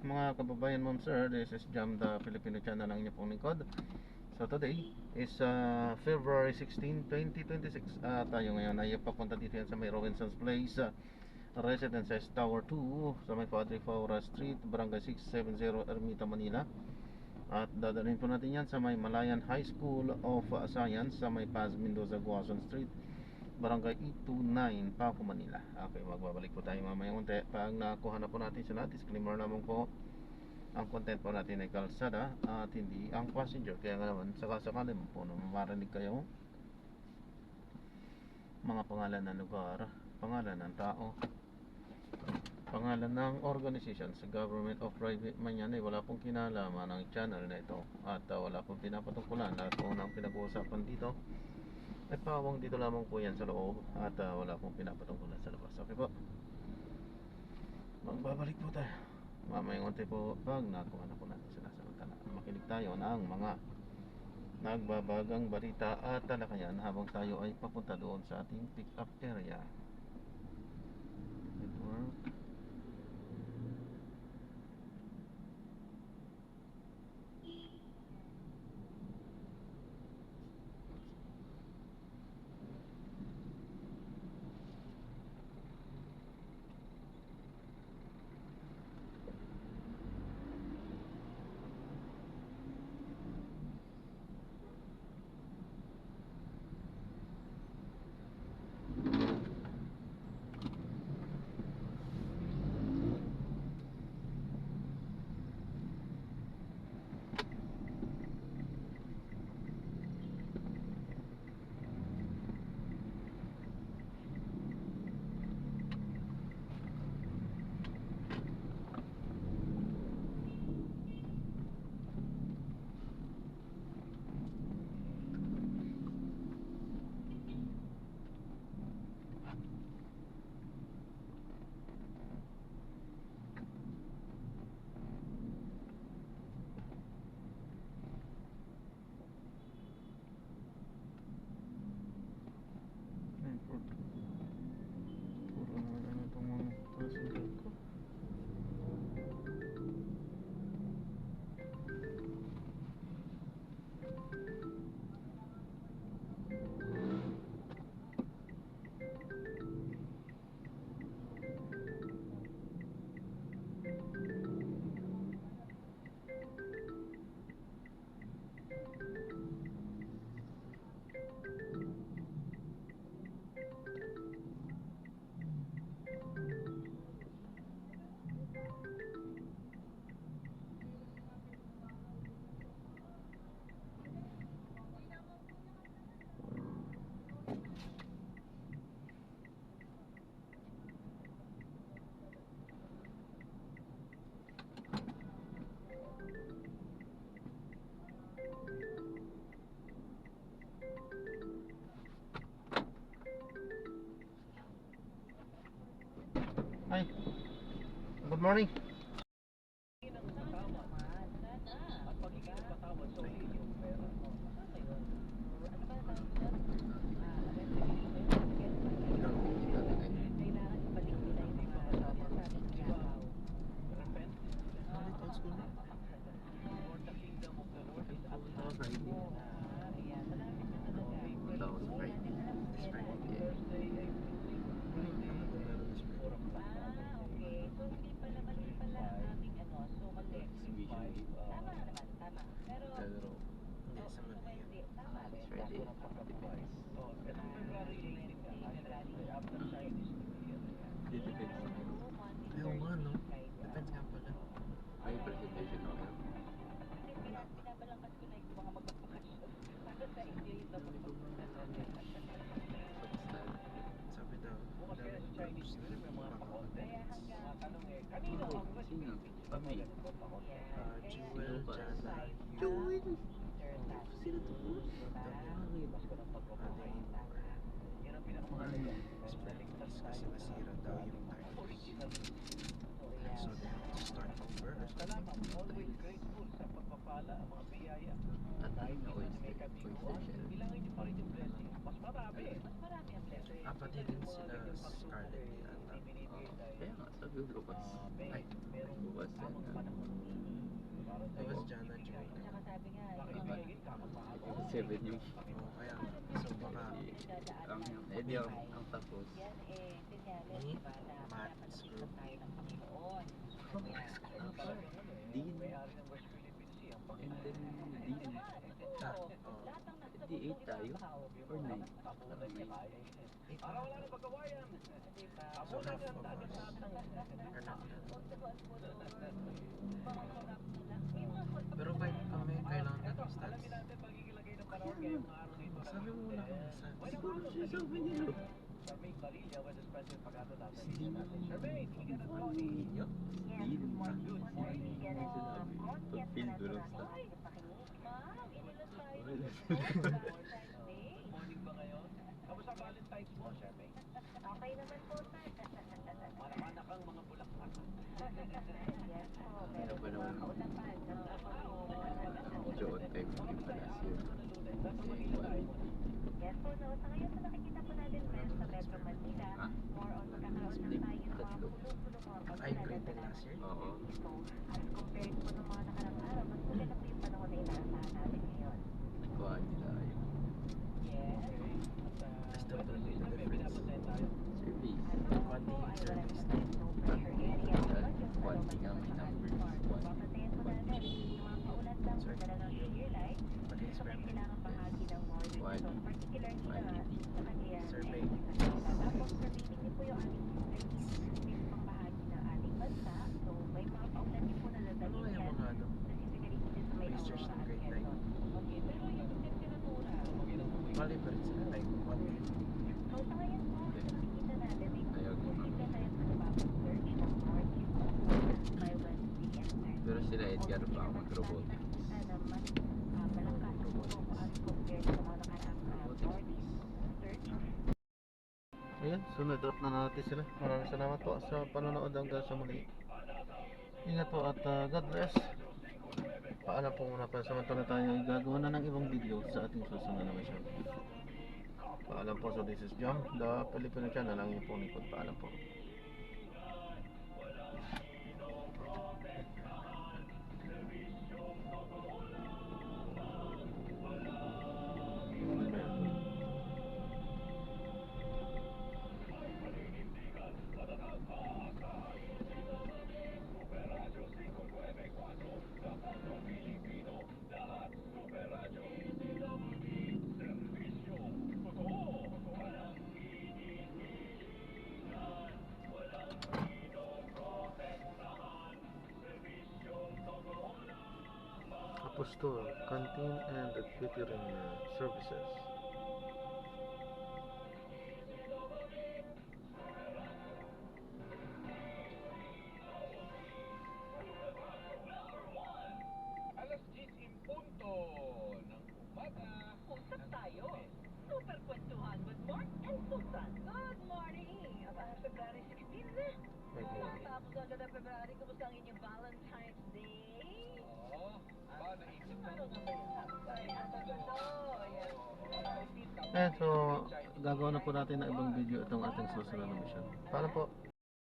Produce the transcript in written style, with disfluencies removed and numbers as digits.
mga kababayan, ma'am, sir. This is Jam the Filipino channel ng inyo pong lingkod. So today is February 16, 2026. Tayo ngayon ay papunta dito yan sa may Robinson's Place, Residences Tower 2 sa may Padre Faura Street, Barangay 670, Ermita, Manila. At dadalhin po natin yan sa may Malayan High School of Science sa may Paz Mendoza, Guason Street, Barangay 829, Paco, Manila. Okay, magbabalik po tayo mamaya unti. Pag nakuha na po natin sila, disclaimer naman po, ang content po natin ay kalsada at hindi ang passenger. Kaya nga naman, sakasakali mo po na marinig kayo mga pangalan ng lugar, pangalan ng tao, pangalan ng organization sa government of private man yan, wala pong kinalaman ng channel na ito. At wala pong pinapatungkulan. Lahat po ng pinag-uusapan dito ay pawang dito lamang po yan sa loob. At wala pong pinapatungkulan sa labas. Okay po, magbabalik po tayo mamayang unti po pag nakuha na po natin sila. Samantala makinig tayo ng mga nagbabagang balita at talakayan habang tayo ay papunta doon sa ating pick up area. Network. Puro na ano itong mga passenger ko. Hi, good morning. Ayaw nga, no? Depends nga pala. May presentation ako. Sabi daw, Sino? Pamay. Jewel, Jana, Jewel! sino to po? Sprinklers kasi nasira daw yung tires. So they have to start over or something. At na oil stick for Pati din sila Scarlett nila. Kaya nga, sabi ko bukas. Ay, bukas yan. 7 yung Oo, kaya nga. So baka ang tapos. ni Maths Group. Dean. And then Dean. Ah, oo. Di 8 tayo? Or 9? Parang 9. So half of us are not done. Pero kahit kami kailangan natin stats. Sabi mo wala kang stats. Siguro siya sabi niya. Si Dean. Ninyo? Dean. Pag-field ko lang sa... Okay naman po, sir. Ano ba naman? Joon time ko yung pala siya. Kasi quality. Yes po, no. Sa ngayon po nakikita po natin ngayon sa Metro Manila, Ah? more on magkakaroon lang tayo ng mga pulo-pulo mga Ay, grade din last year? Oo. So, as compared po ng mga nakarang araw, mas maganda po yung panahon na inaasahan natin ngayon. Quality tayo. Yes. That's totally the difference. Service. Ano po ay walang no pressure area. Quality nga may numbers. Papatayin po natin yung mga paulat lang po dala ng clear light. So, may kailangan bahagi ng northern Luzon, particularly na sa Cagayan. Survey. Tapos, sabihin niyo po yung aming mismong bahagi ng ating bansa. So, may mga paulat niyo po na Ano dadalhin kaya yan. mga ano? Specifically dito sa may Research Aurora ng at grade Quezon. Okay, pero yung temperatura. Bali pa rin sila like 1 day. So, sa ngayon po, sa nakikita natin, may Ayaw ko. posible tayo sa nababang search ng northeast by Wednesday and Thursday. Pero sila Edgar pa ako mag-robotics. Sana mas malakas po as compared sa mga nakaraang northeast search. Ayan, so na-drop na natin sila. Maraming salamat po sa panonood hanggang sa muli. Ingat po at God bless. Paalam po muna pa. Samantala tayo ay gagawa na ng ibang video sa ating susunod na mission. Paalam po. So this is Jam, the Filipino channel. Ang inyong pong likod. Paalam po. Apostol, Canteen and Catering Services. Alas 10 in punto ng umaga. Usap tayo. Super kwentuhan with Mark and Susan. Good morning! Aba, February 16 na. Tapos agad ang February, kumusta ang inyong Valentine's Day? Oo. Ba, naisip na. Ano nga ba yun? Ay, ang ganda. Yes. Ayan, so gagawa na po natin ng ibang video itong ating susunod na mission. Paalam po.